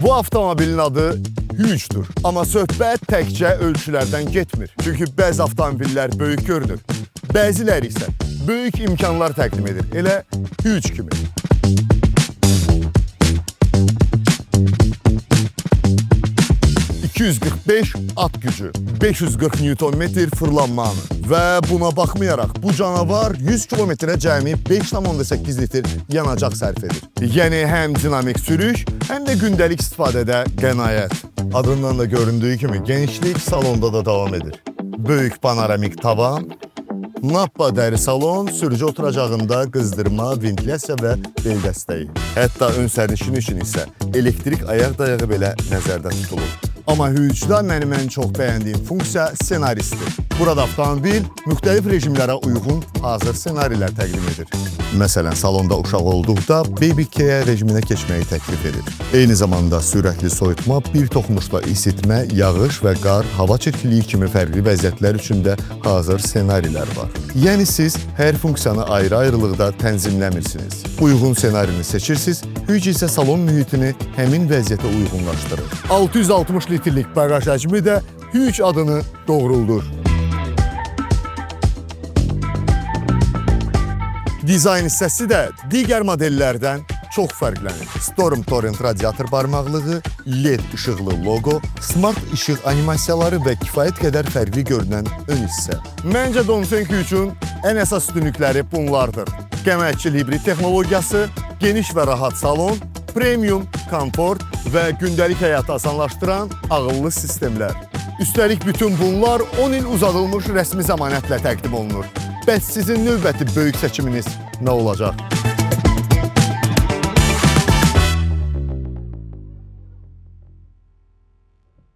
Bu avtomobilin adı Huge'dur. Amma söhbət təkcə ölçülərdən getmir. Çünki bəzi avtomobillər böyük görünür. Bəziləri isə böyük imkanlar təqdim edir. Elə Huge kimi. ...245 at gücü, 540 Nm fırlanma anı və buna baxmayaraq bu canavar 100 kilometrə cəmi 5,8 litr yanacaq sərf edir. Yəni həm dinamik sürüş, həm də gündəlik istifadədə qənaət. Adından da göründüyü kimi genişlik salonda da davam edir. Böyük panoramik tavan, nappa dəri salon, sürücü oturacağında qızdırma, ventilyasiya və bel dəstəyi. Hətta ön sərnişin üçün isə elektrik ayaq dayağı belə nəzərdə tutulur. Amma Huge'da mənim ən çox bəyəndiyim funksiya ssenaristdir. Burada avtomobil müxtəlif rejimlərə uyğun hazır ssenarilər təqdim edir. Məsələn, salonda uşaq olduqda Baby Care rejiminə keçməyi təklif edir. Eyni zamanda sürətli soyutma, bir toxunuşla isitmə, yağış və qar, hava çirkliyi kimi fərqli vəziyyətlər üçün də hazır ssenarilər var. Yəni siz hər funksiyanı ayrı-ayrılıqda tənzimləmirsiniz. Uyğun ssenarini seçirsiniz, Huge isə salon mühitini həmin vəziyyətə uyğunlaşdırır. 660 litrlik bagaj həcmi də Huge adını doğruldur. Dizayn hissəsi də digər modellərdən çox fərqlənir. Storm Torrent radiator barmaqlığı, LED işıqlı logo, smart işıq animasiyaları və kifayət qədər fərqli görünən ön hissə. Məncə Dongfeng Huge'un ən əsas üstünlükləri bunlardır. Qəməkçil hibrid texnologiyası, geniş və rahat salon, premium, komfort və gündəlik həyatı asanlaşdıran ağıllı sistemlər. Üstəlik bütün bunlar 10 il uzadılmış rəsmi zəmanətlə təqdim olunur. Bəs sizin növbəti böyük seçiminiz nə olacaq?